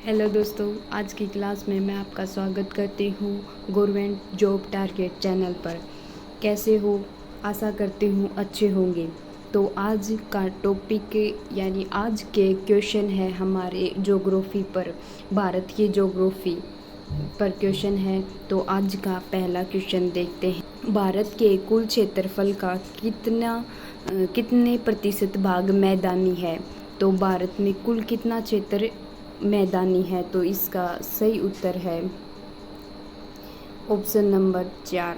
Hello दोस्तों, आज की क्लास में मैं आपका स्वागत करती हूँ गवर्नमेंट जॉब टारगेट चैनल पर। कैसे हो? आशा करती हूँ अच्छे होंगे। तो आज का टॉपिक यानी आज के क्वेश्चन है हमारे ज्योग्राफी पर, भारत की ज्योग्राफी पर क्वेश्चन है। तो आज का पहला क्वेश्चन देखते हैं। भारत के कुल क्षेत्रफल का कितने प्रतिशत भाग मैदानी है? तो भारत में कुल कितना क्षेत्र मैदानी है? तो इसका सही उत्तर है ऑप्शन नंबर 4।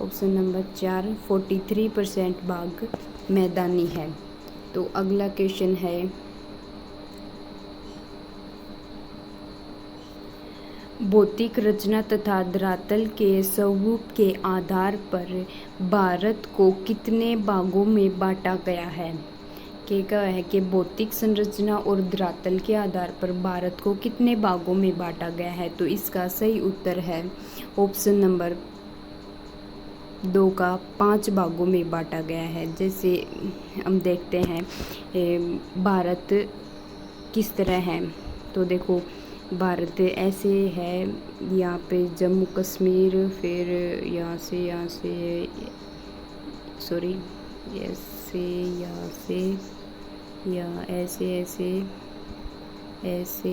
ऑप्शन नंबर 4 43% भाग मैदानी है। तो अगला क्वेश्चन है, भौतिक रचना तथा धरातल के स्वरूप के आधार पर भारत को कितने भागों में बांटा गया है? क्या है कि भौतिक संरचना और धरातल के आधार पर भारत को कितने भागों में बांटा गया है? तो इसका सही उत्तर है ऑप्शन नंबर 2 का 5 भागों में बांटा गया है। जैसे हम देखते हैं भारत किस तरह है। तो देखो, भारत ऐसे है, यहाँ पे जम्मू कश्मीर, फिर यहाँ से सॉरी ऐसे, यहाँ से या ऐसे ऐसे ऐसे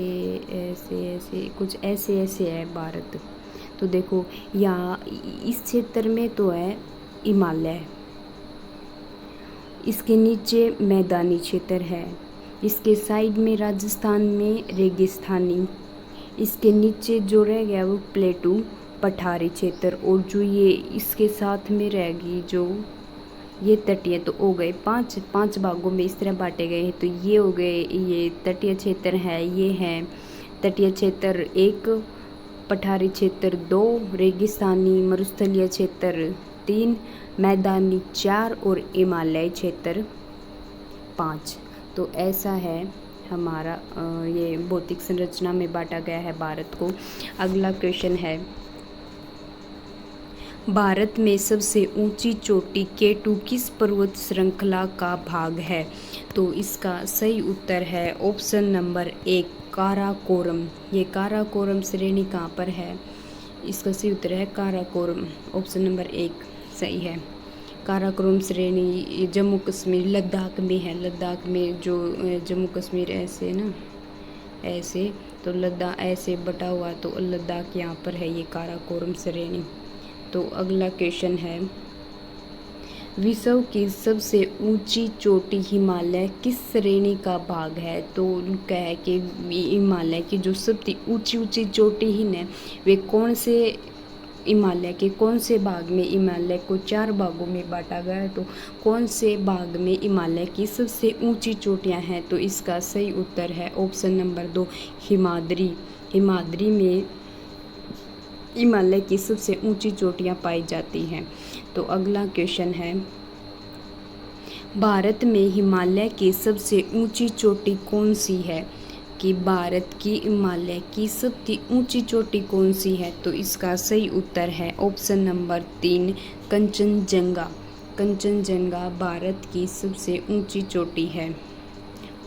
ऐसे ऐसे कुछ ऐसे ऐसे है भारत। तो देखो, यहाँ इस क्षेत्र में तो है हिमालय, इसके नीचे मैदानी क्षेत्र है, इसके साइड में राजस्थान में रेगिस्तानी, इसके नीचे जो रह गया वो प्लेटू पठारी क्षेत्र, और जो ये इसके साथ में रहेगी जो ये तटीय, तो हो गए पांच भागों में इस तरह बांटे गए हैं। तो ये हो गए, ये तटीय क्षेत्र है, ये है तटीय क्षेत्र 1, पठारी क्षेत्र 2, रेगिस्तानी मरुस्थलीय क्षेत्र 3, मैदानी 4 और हिमालय क्षेत्र 5। तो ऐसा है हमारा ये भौतिक संरचना में बांटा गया है भारत को। अगला क्वेश्चन है, भारत में सबसे ऊंची चोटी केटू किस पर्वत श्रृंखला का भाग है? तो इसका सही उत्तर है ऑप्शन नंबर 1 काराकोरम। ये काराकोरम श्रेणी कहाँ पर है? इसका सही उत्तर है काराकोरम, ऑप्शन नंबर 1 सही है। काराकोरम श्रेणी जम्मू कश्मीर लद्दाख में है। लद्दाख में जो जम्मू कश्मीर ऐसे ना, ऐसे, तो लद्दाख ऐसे बटा हुआ, तो लद्दाख यहाँ पर है ये काराकोरम श्रेणी। तो अगला क्वेश्चन है, विश्व की सबसे ऊंची चोटी हिमालय किस श्रेणी का भाग है? तो उनका है कि हिमालय की जो सबसे ऊंची चोटी ही है, वे कौन से हिमालय के कौन से भाग में? हिमालय को 4 भागों में बांटा गया है। तो कौन से भाग में हिमालय की सबसे ऊंची चोटियां हैं? तो इसका सही उत्तर है ऑप्शन नंबर 2 हिमाद्री। हिमाद्री में हिमालय की सबसे ऊंची चोटियां पाई जाती हैं। तो अगला क्वेश्चन है, भारत में हिमालय की सबसे ऊंची चोटी कौन सी है? कि भारत की हिमालय की सबसे ऊंची चोटी कौन सी है? तो इसका सही उत्तर है ऑप्शन नंबर 3 कंचनजंगा। कंचनजंगा भारत की सबसे ऊंची चोटी है।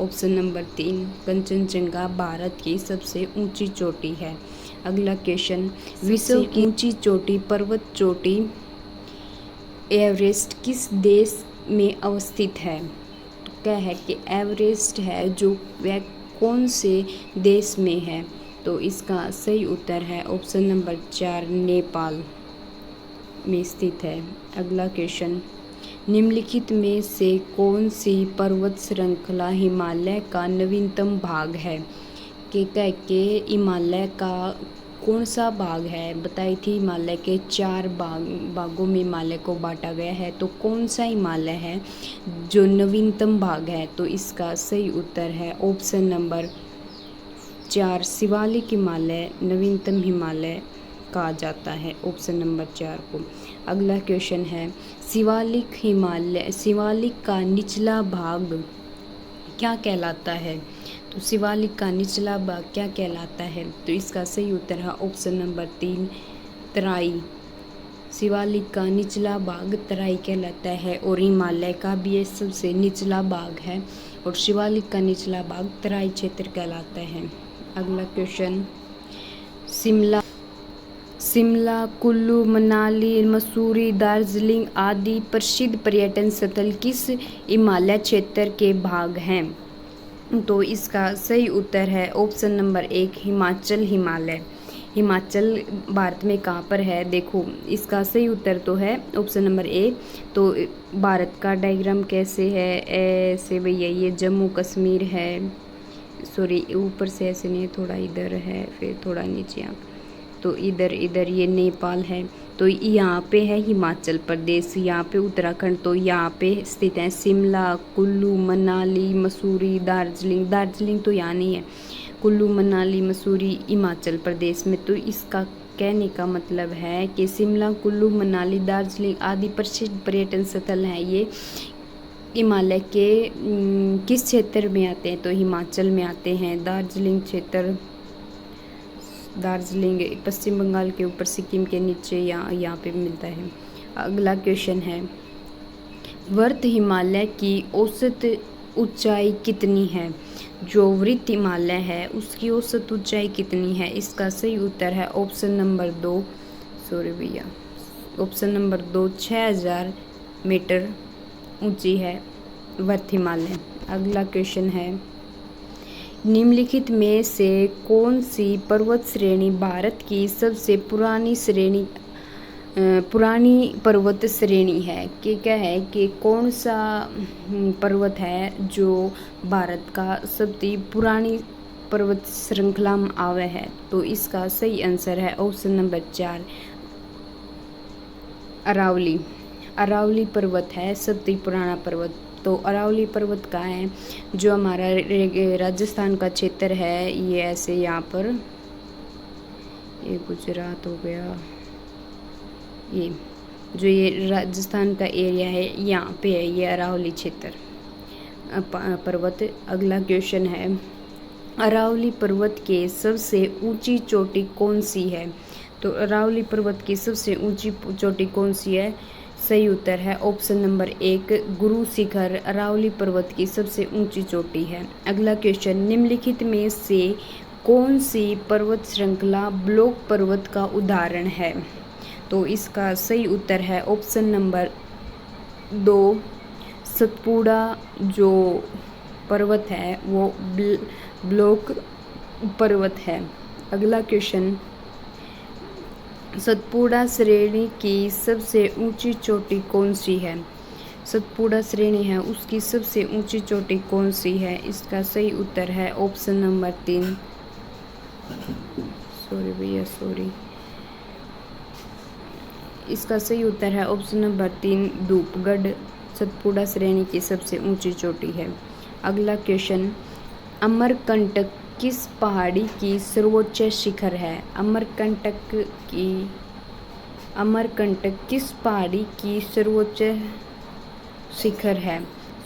ऑप्शन नंबर 3 कंचनजंगा भारत की सबसे ऊंची चोटी है। अगला क्वेश्चन, विश्व की ऊंची चोटी पर्वत चोटी एवरेस्ट किस देश में अवस्थित है? तो क्या है कि एवरेस्ट है जो वह कौन से देश में है? तो इसका सही उत्तर है ऑप्शन नंबर 4 नेपाल में स्थित है। अगला क्वेश्चन, निम्नलिखित में से कौन सी पर्वत श्रृंखला हिमालय का नवीनतम भाग है? के हिमालय का कौन सा भाग है? बताई थी हिमालय के 4 भागों में हिमालय को बांटा गया है। तो कौन सा हिमालय है जो नवीनतम भाग है? तो इसका सही उत्तर है ऑप्शन नंबर 4 शिवालिक हिमालय नवीनतम हिमालय कहा जाता है, ऑप्शन नंबर 4 को। अगला क्वेश्चन है, शिवालिक का निचला भाग क्या कहलाता है? तो शिवालिक का निचला भाग क्या कहलाता है? तो इसका सही उत्तर है ऑप्शन नंबर 3 तराई। शिवालिक का निचला भाग तराई कहलाता है, और हिमालय का भी ये सबसे निचला भाग है, और शिवालिक का निचला भाग तराई क्षेत्र कहलाता है। अगला क्वेश्चन, शिमला, कुल्लू, मनाली, मसूरी, दार्जिलिंग आदि प्रसिद्ध पर्यटन स्थल किस हिमालय क्षेत्र के भाग हैं? तो इसका सही उत्तर है ऑप्शन नंबर 1 हिमाचल। हिमाचल भारत में कहाँ पर है? देखो, इसका सही उत्तर तो है ऑप्शन नंबर ए। तो भारत का डायग्राम कैसे है? ऐसे भैया, ये जम्मू कश्मीर है, सॉरी ऊपर से ऐसे नहीं, थोड़ा इधर है, फिर थोड़ा नीचे यहाँ, तो इधर ये नेपाल है, तो यहाँ पे है हिमाचल प्रदेश, यहाँ पे उत्तराखंड, तो यहाँ पे स्थित है शिमला, कुल्लू, मनाली, मसूरी, दार्जिलिंग तो यहाँ नहीं है, कुल्लू, मनाली, मसूरी हिमाचल प्रदेश में। तो इसका कहने का मतलब है कि शिमला, कुल्लू, मनाली, दार्जिलिंग आदि प्रसिद्ध पर्यटन स्थल हैं, ये हिमालय के किस क्षेत्र में आते हैं? तो हिमाचल में आते हैं। दार्जिलिंग पश्चिम बंगाल के ऊपर, सिक्किम के नीचे, यहाँ पे मिलता है। अगला क्वेश्चन है, वृत्त हिमालय की औसत ऊंचाई कितनी है? जो वृत्त हिमालय है उसकी औसत ऊंचाई कितनी है? इसका सही उत्तर है ऑप्शन नंबर 2, सॉरी भैया, ऑप्शन नंबर 2 6000 मीटर ऊंची है वृत्त हिमालय। अगला क्वेश्चन है, निम्नलिखित में से कौन सी पर्वत श्रेणी भारत की सबसे पुरानी पर्वत श्रेणी है? कि क्या है कि कौन सा पर्वत है जो भारत का सबसे पुरानी पर्वत श्रृंखला में आवे है? तो इसका सही आंसर है ऑप्शन नंबर 4 अरावली पर्वत है सबसे पुराना पर्वत। तो अरावली पर्वत का है जो हमारा राजस्थान का क्षेत्र है, ये ऐसे यहाँ पर, ये गुजरात हो गया, ये जो ये राजस्थान का एरिया है यहाँ पे है, ये अरावली क्षेत्र पर्वत। अगला क्वेश्चन है, अरावली पर्वत के सबसे ऊंची चोटी कौन सी है? तो अरावली पर्वत की सबसे ऊंची चोटी कौन सी है? सही उत्तर है ऑप्शन नंबर 1 गुरु शिखर अरावली पर्वत की सबसे ऊंची चोटी है। अगला क्वेश्चन, निम्नलिखित में से कौन सी पर्वत श्रृंखला ब्लॉक पर्वत का उदाहरण है? तो इसका सही उत्तर है ऑप्शन नंबर 2 सतपुड़ा जो पर्वत है वो ब्लॉक पर्वत है। अगला क्वेश्चन, सतपुड़ा श्रेणी की सबसे ऊंची चोटी कौन सी है? सतपुड़ा श्रेणी है उसकी सबसे ऊंची चोटी कौन सी है? इसका सही उत्तर है ऑप्शन नंबर 3, सॉरी भैया सॉरी, इसका सही उत्तर है ऑप्शन नंबर 3 धूपगढ़ सतपुड़ा श्रेणी की सबसे ऊंची चोटी है। अगला क्वेश्चन, अमरकंटक किस पहाड़ी की सर्वोच्च शिखर है? अमरकंटक किस पहाड़ी की सर्वोच्च शिखर है?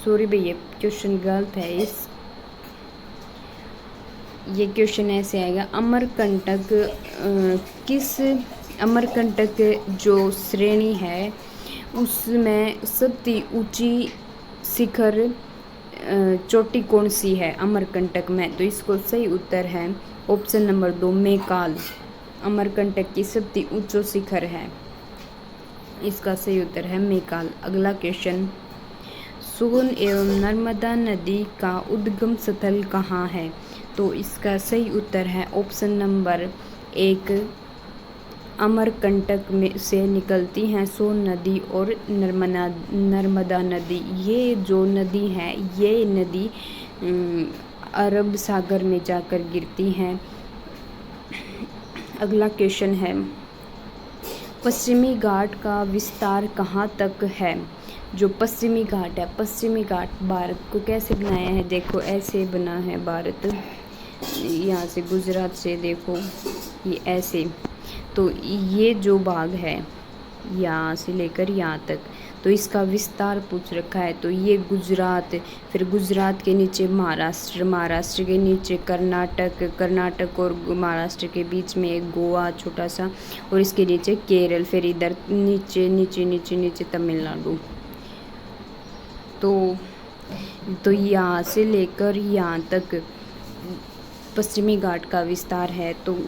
सॉरी भैया क्वेश्चन गलत है, ये क्वेश्चन ऐसे आएगा, अमरकंटक जो श्रेणी है उसमें सबसे ऊंची शिखर चोटी कौन सी है अमरकंटक में? तो इसको सही उत्तर है ऑप्शन नंबर 2 मैकाल। अमरकंटक की सबसे ऊंचा शिखर है, इसका सही उत्तर है मैकाल। अगला क्वेश्चन, सोन एवं नर्मदा नदी का उद्गम स्थल कहाँ है? तो इसका सही उत्तर है ऑप्शन नंबर 1 अमरकंटक में से निकलती हैं सोन नदी और नर्मदा नदी। ये जो नदी है ये नदी अरब सागर में जाकर गिरती हैं। अगला क्वेश्चन है, पश्चिमी घाट का विस्तार कहाँ तक है? जो पश्चिमी घाट है, पश्चिमी घाट भारत को कैसे बनाया है? देखो ऐसे बना है भारत, यहाँ से गुजरात से देखो ये ऐसे, तो ये जो भाग है यहाँ से लेकर यहाँ तक, तो इसका विस्तार पूछ रखा है। तो ये गुजरात, फिर गुजरात के नीचे महाराष्ट्र, महाराष्ट्र के नीचे कर्नाटक और महाराष्ट्र के बीच में एक गोवा छोटा सा, और इसके नीचे केरल, फिर इधर नीचे नीचे नीचे नीचे तमिलनाडु। तो तो यहाँ से लेकर यहाँ तक पश्चिमी घाट का विस्तार है। तो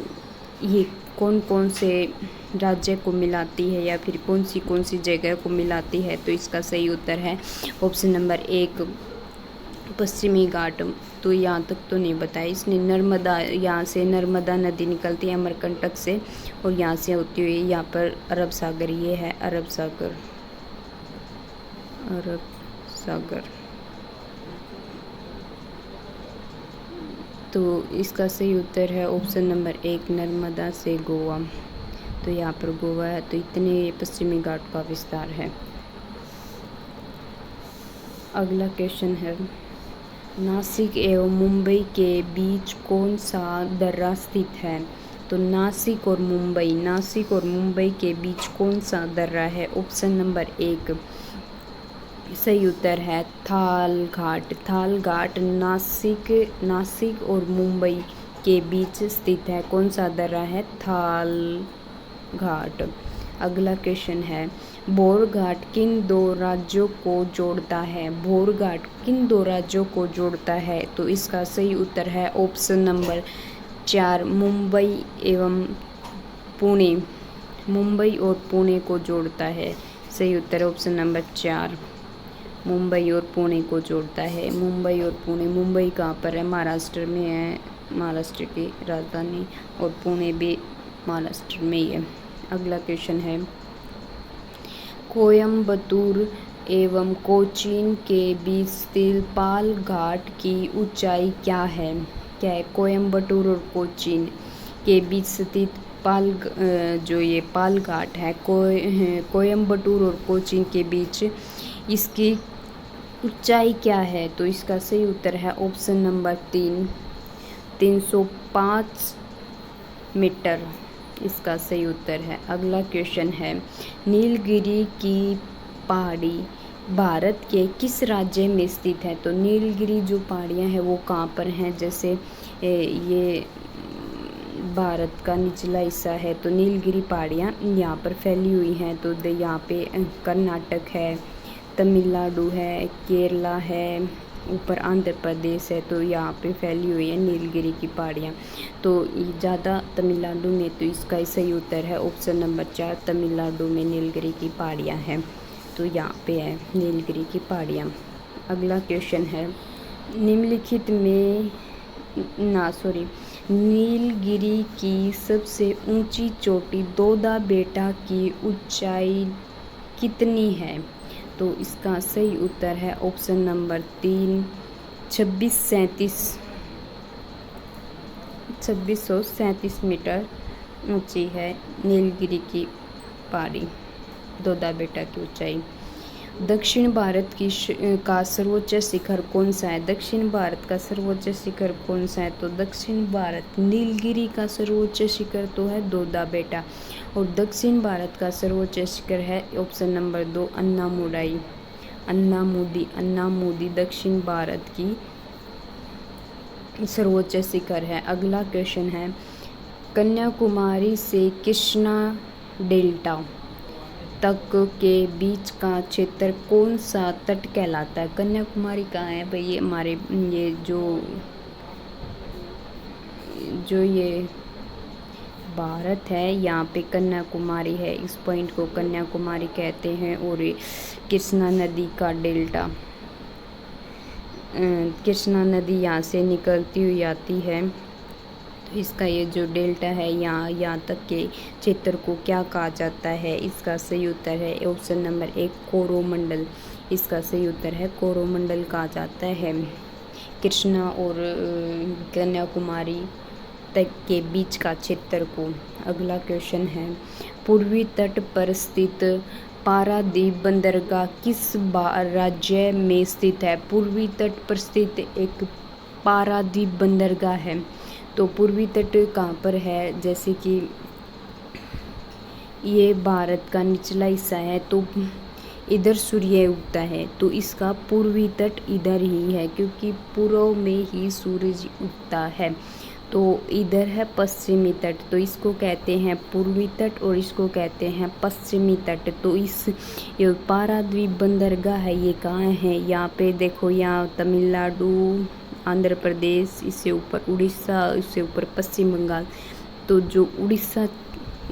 ये कौन कौन से राज्य को मिलाती है या फिर कौन सी जगह को मिलाती है? तो इसका सही उत्तर है ऑप्शन नंबर 1 पश्चिमी घाट। तो यहाँ तक तो नहीं बताया इसने। नर्मदा, यहाँ से नर्मदा नदी निकलती है अमरकंटक से और यहाँ से होती हुई यहाँ पर अरब सागर, ये है अरब सागर, अरब सागर। तो इसका सही उत्तर है ऑप्शन नंबर 1 नर्मदा से गोवा। तो यहाँ पर गोवा है। तो इतने पश्चिमी घाट का विस्तार है। अगला क्वेश्चन है, नासिक एवं मुंबई के बीच कौन सा दर्रा स्थित है? तो नासिक और मुंबई के बीच कौन सा दर्रा है? ऑप्शन नंबर 1 सही उत्तर है थाल घाट। थाल घाट नासिक और मुंबई के बीच स्थित है। कौन सा दर्रा है? थाल घाट। अगला क्वेश्चन है, भोर घाट किन दो राज्यों को जोड़ता है? भोर घाट किन दो राज्यों को जोड़ता है? तो इसका सही उत्तर है ऑप्शन नंबर 4 मुंबई एवं पुणे। मुंबई और पुणे को जोड़ता है। सही उत्तर है ऑप्शन नंबर 4 मुंबई और पुणे को जोड़ता है। मुंबई और पुणे, मुंबई कहाँ पर है? महाराष्ट्र में है, महाराष्ट्र की राजधानी, और पुणे भी महाराष्ट्र में ही है। अगला क्वेश्चन है, कोयम्बटूर एवं कोचीन के बीच स्थित पाल घाट की ऊंचाई क्या है? क्या है? कोयम्बटूर और कोचीन के बीच स्थित जो ये पाल घाट है, कोयम्बटूर और कोचीन के बीच, इसकी ऊंचाई क्या है? तो इसका सही उत्तर है ऑप्शन नंबर 3 305 मीटर। इसका सही उत्तर है। अगला क्वेश्चन है, नीलगिरी की पहाड़ी भारत के किस राज्य में स्थित है? तो नीलगिरी जो पहाड़ियाँ हैं वो कहाँ पर हैं? जैसे ये भारत का निचला हिस्सा है, तो नीलगिरी पहाड़ियाँ यहाँ पर फैली हुई हैं। तो यहाँ पे कर्नाटक है, तमिलनाडु है, केरला है, ऊपर आंध्र प्रदेश है। तो यहाँ पे फैली हुई है नीलगिरी की पहाड़ियाँ। तो ज़्यादा तमिलनाडु में। तो इसका सही उत्तर है ऑप्शन नंबर 4 तमिलनाडु में नीलगिरी की पहाड़ियाँ हैं। तो यहाँ पे है नीलगिरी की पहाड़ियाँ। अगला क्वेश्चन है, निम्नलिखित में नीलगिरी की सबसे ऊंची चोटी दोदा बेटा की ऊंचाई कितनी है? तो इसका सही उत्तर है ऑप्शन नंबर 3 2637 मीटर ऊंची है नीलगिरी की पहाड़ी, दोदा बेटा की ऊंचाई। दक्षिण भारत का सर्वोच्च शिखर कौन सा है? दक्षिण भारत का सर्वोच्च शिखर कौन सा है? तो दक्षिण भारत, नीलगिरी का सर्वोच्च शिखर तो है दोदा बेटा, और दक्षिण भारत का सर्वोच्च शिखर है ऑप्शन नंबर 2 अन्नामुदी दक्षिण भारत की सर्वोच्च शिखर है। अगला क्वेश्चन है, कन्याकुमारी से कृष्णा डेल्टा तक के बीच का क्षेत्र कौन सा तट कहलाता है? कन्याकुमारी कहाँ है भाई? ये हमारे ये जो ये भारत है, यहाँ पे कन्याकुमारी है। इस पॉइंट को कन्याकुमारी कहते हैं। और कृष्णा नदी का डेल्टा, कृष्णा नदी यहाँ से निकलती हुई आती है। तो इसका ये जो डेल्टा है यहाँ तक के क्षेत्र को क्या कहा जाता है? इसका सही उत्तर है ऑप्शन नंबर 1 कोरोमंडल। इसका सही उत्तर है कोरोमंडल कहा जाता है कृष्णा और कन्याकुमारी तक के बीच का क्षेत्र को। अगला क्वेश्चन है, पूर्वी तट पर स्थित पारादीप बंदरगाह किस राज्य में स्थित है? पूर्वी तट पर स्थित एक पारादीप बंदरगाह है। तो पूर्वी तट कहाँ पर है? जैसे कि ये भारत का निचला हिस्सा है, तो इधर सूर्य उगता है, तो इसका पूर्वी तट इधर ही है, क्योंकि पूर्व में ही सूरज उगता है। तो इधर है पश्चिमी तट, तो इसको कहते हैं पूर्वी तट और इसको कहते हैं पश्चिमी तट। तो इस ये पाराद्वीप बंदरगाह है, ये कहाँ है, यहाँ पे देखो, यहाँ तमिलनाडु, आंध्र प्रदेश, इससे ऊपर उड़ीसा, इससे ऊपर पश्चिम बंगाल। तो जो उड़ीसा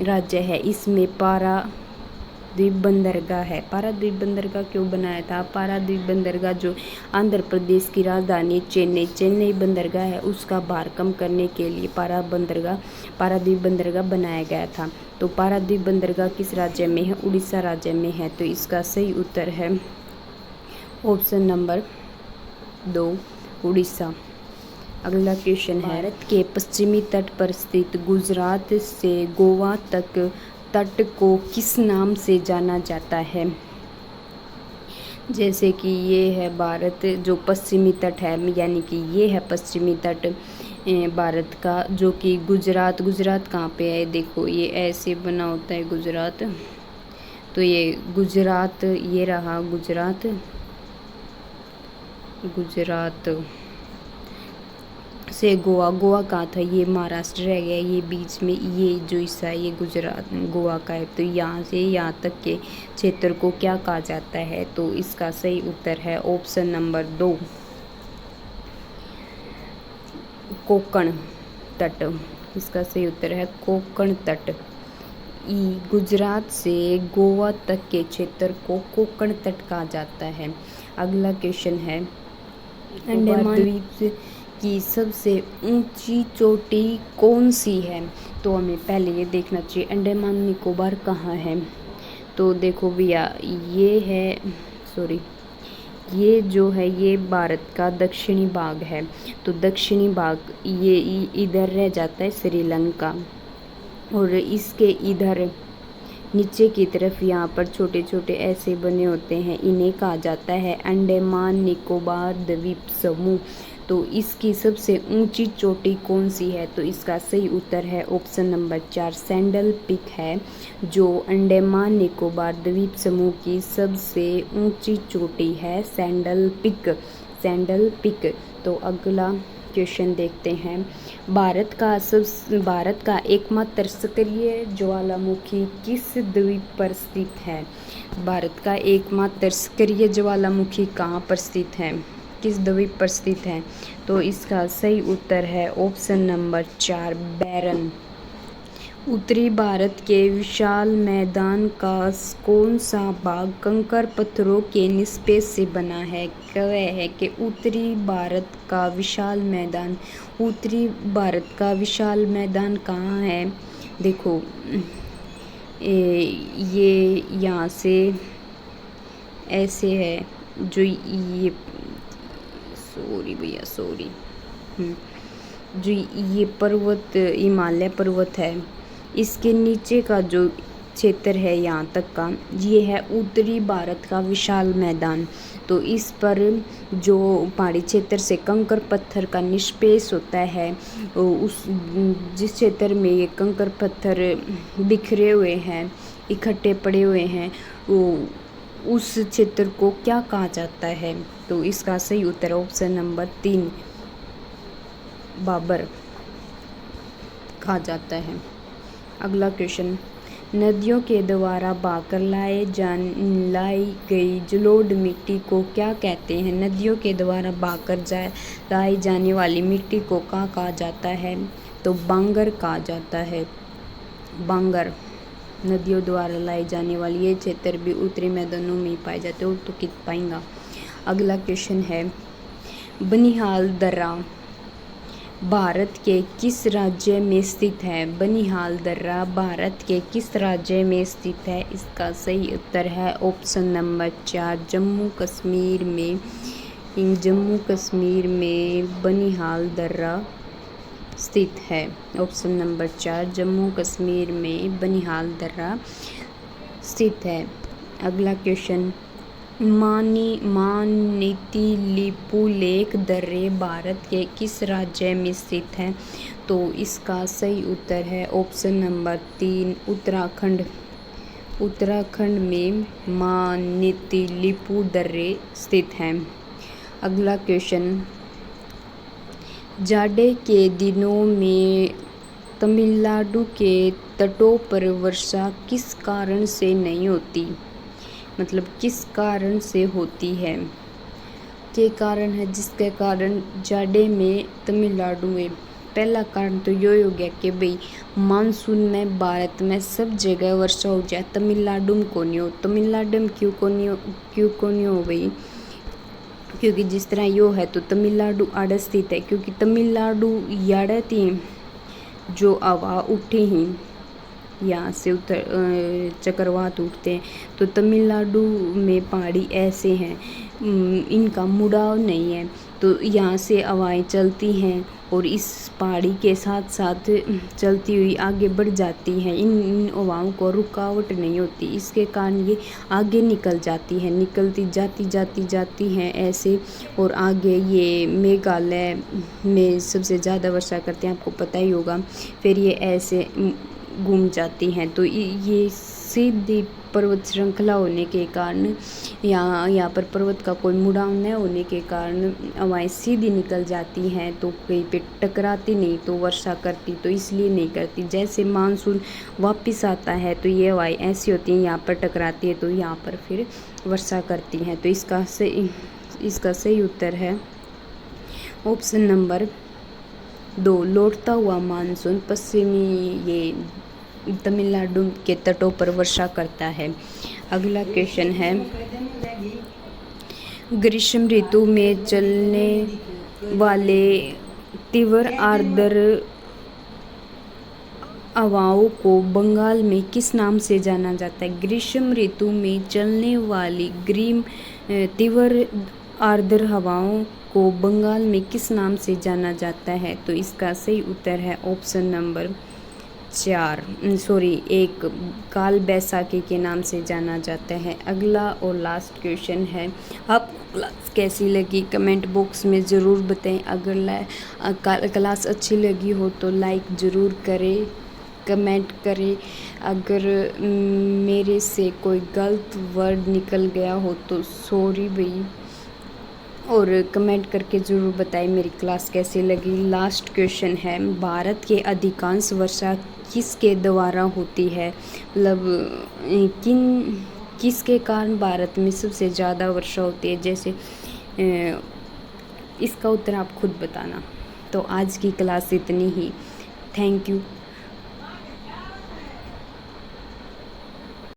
राज्य है इसमें पाराद्वीप बंदरगाह है। पाराद्वीप बंदरगाह क्यों बनाया था? पाराद्वीप बंदरगाह जो आंध्र प्रदेश की राजधानी चेन्नई बंदरगाह है उसका भार कम करने के लिए पाराद्वीप बंदरगाह बनाया गया था। तो पाराद्वीप बंदरगाह किस राज्य में है? उड़ीसा राज्य में है। तो इसका सही उत्तर है ऑप्शन नंबर 2, उड़ीसा। अगला क्वेश्चन है, भारत के पश्चिमी तट पर स्थित गुजरात से गोवा तक तट को किस नाम से जाना जाता है? जैसे कि ये है भारत जो पश्चिमी तट है, यानी कि ये है पश्चिमी तट भारत का, जो कि गुजरात कहाँ पे है? देखो ये ऐसे बना होता है गुजरात, तो ये गुजरात, ये रहा गुजरात से गोवा कहाँ था? ये महाराष्ट्र रह गया, ये बीच में ये जो हिस्सा है ये गुजरात गोवा का है। तो यहाँ से यहाँ तक के क्षेत्र को क्या कहा जाता है? तो इसका सही उत्तर है ऑप्शन नंबर 2, कोंकण तट। इसका सही उत्तर है कोंकण तट। गुजरात से गोवा तक के क्षेत्र को कोंकण तट कहा जाता है। अगला क्वेश्चन है, अंडमान द्वीप की सबसे ऊंची चोटी कौन सी है? तो हमें पहले ये देखना चाहिए अंडमान निकोबार कहाँ है। तो देखो भैया, ये है, ये जो है ये भारत का दक्षिणी भाग है। तो दक्षिणी भाग ये इधर रह जाता है श्रीलंका, और इसके इधर नीचे की तरफ यहाँ पर छोटे छोटे ऐसे बने होते हैं, इन्हें कहा जाता है अंडमान निकोबार द्वीप समूह। तो इसकी सबसे ऊंची चोटी कौन सी है? तो इसका सही उत्तर है ऑप्शन नंबर 4, सैंडल पिक है, जो अंडमान निकोबार द्वीप समूह की सबसे ऊंची चोटी है, सैंडल पिक। तो अगला क्वेश्चन देखते हैं, भारत का एकमात्र सक्रिय ज्वालामुखी किस द्वीप पर स्थित है? भारत का एकमात्र सक्रिय ज्वालामुखी कहाँ पर स्थित है, किस द्वीप पर स्थित है? तो इसका सही उत्तर है ऑप्शन नंबर 4, बैरन। उत्तरी भारत के विशाल मैदान का कौन सा भाग कंकड़ पत्थरों के निस्पेस से बना है? वह है कि उत्तरी भारत का विशाल मैदान कहाँ है? देखो ये यहाँ से ऐसे है, जो ये जो ये पर्वत हिमालय पर्वत है, इसके नीचे का जो क्षेत्र है यहाँ तक का, ये है उत्तरी भारत का विशाल मैदान। तो इस पर जो पहाड़ी क्षेत्र से कंकड़ पत्थर का निष्पेष होता है, जिस क्षेत्र में ये कंकड़ पत्थर बिखरे हुए हैं, इकट्ठे पड़े हुए हैं, उस क्षेत्र को क्या कहा जाता है? तो इसका सही उत्तर ऑप्शन नंबर 3, बाबर कहा जाता है। अगला क्वेश्चन, नदियों के द्वारा बहाकर लाई गई जलोढ़ मिट्टी को क्या कहते हैं? नदियों के द्वारा बहाकर लाई जाने वाली मिट्टी को क्या कहा जाता है? तो बांगर कहा जाता है, बांगर। नदियों द्वारा लाई जाने वाली ये क्षेत्र भी उत्तरी मैदानों में पाए जाते हैं, तो कित पाएंगा। अगला क्वेश्चन है, बनिहाल दर्रा भारत के किस राज्य में स्थित है? बनिहाल दर्रा भारत के किस राज्य में स्थित है? इसका सही उत्तर है ऑप्शन नंबर 4, जम्मू कश्मीर में बनिहाल दर्रा स्थित है। ऑप्शन नंबर 4, जम्मू कश्मीर में बनिहाल दर्रा स्थित है। अगला क्वेश्चन, मानितिलिपु लेक दर्रे भारत के किस राज्य में स्थित है? तो इसका सही उत्तर है ऑप्शन नंबर 3, उत्तराखंड में मानितिलिपु दर्रे स्थित हैं। अगला क्वेश्चन, जाड़े के दिनों में तमिलनाडु के तटों पर वर्षा किस कारण से नहीं होती, मतलब किस कारण से होती है। के कारण है जिसके कारण जाड़े में तमिलनाडु में, पहला कारण तो ये हो गया कि भाई मानसून में भारत में सब जगह वर्षा हो जाए, तमिलनाडु में को नहीं हो। तमिलनाडु में क्यों को नहीं हो भाई, क्योंकि जिस तरह यो है तो तमिलनाडु आड़ स्थित है, क्योंकि तमिलनाडु याड़ थी जो हवा उठे ही यहाँ से चक्रवात उठते हैं। तो तमिलनाडु में पहाड़ी ऐसे हैं, इनका मुड़ाव नहीं है, तो यहाँ से हवाएं चलती हैं और इस पहाड़ी के साथ साथ चलती हुई आगे बढ़ जाती हैं। इन हवाओं को रुकावट नहीं होती, इसके कारण ये आगे निकल जाती है, निकलती जाती हैं ऐसे, और आगे ये मेघालय में सबसे ज़्यादा वर्षा करते हैं, आपको पता ही होगा। फिर ये ऐसे घूम जाती हैं। तो ये सीधी पर्वत श्रृंखला होने के कारण, यहाँ पर पर्वत का कोई मुड़ाव न होने के कारण हवाएं सीधी निकल जाती हैं, तो कहीं पे टकराती नहीं तो वर्षा करती, तो इसलिए नहीं करती। जैसे मानसून वापस आता है तो ये हवाएं ऐसी होती हैं, यहाँ पर टकराती है तो यहाँ पर फिर वर्षा करती हैं। तो इसका सही उत्तर है ऑप्शन नंबर 2, लौटता हुआ मानसून पश्चिमी ये तमिलनाडु के तटों पर वर्षा करता है। अगला क्वेश्चन है, ग्रीष्म ऋतु में चलने वाले तीव्र आर्द्र हवाओं को बंगाल में किस नाम से जाना जाता है। ग्रीष्म ऋतु में चलने वाली तीव्र आर्द्र हवाओं को बंगाल में किस नाम से जाना जाता है। तो इसका सही उत्तर है ऑप्शन नंबर 1, काल बैसाखी के नाम से जाना जाता है। अगला और लास्ट क्वेश्चन है, आपको क्लास कैसी लगी कमेंट बॉक्स में ज़रूर बताएं। अगर क्लास अच्छी लगी हो तो लाइक ज़रूर करें, कमेंट करें। अगर मेरे से कोई गलत वर्ड निकल गया हो तो सॉरी भाई, और कमेंट करके ज़रूर बताएं मेरी क्लास कैसी लगी। लास्ट क्वेश्चन है, भारत के अधिकांश वर्षा किसके द्वारा होती है, मतलब किसके कारण भारत में सबसे ज़्यादा वर्षा होती है। जैसे इसका उत्तर आप खुद बताना। तो आज की क्लास इतनी ही, थैंक यू।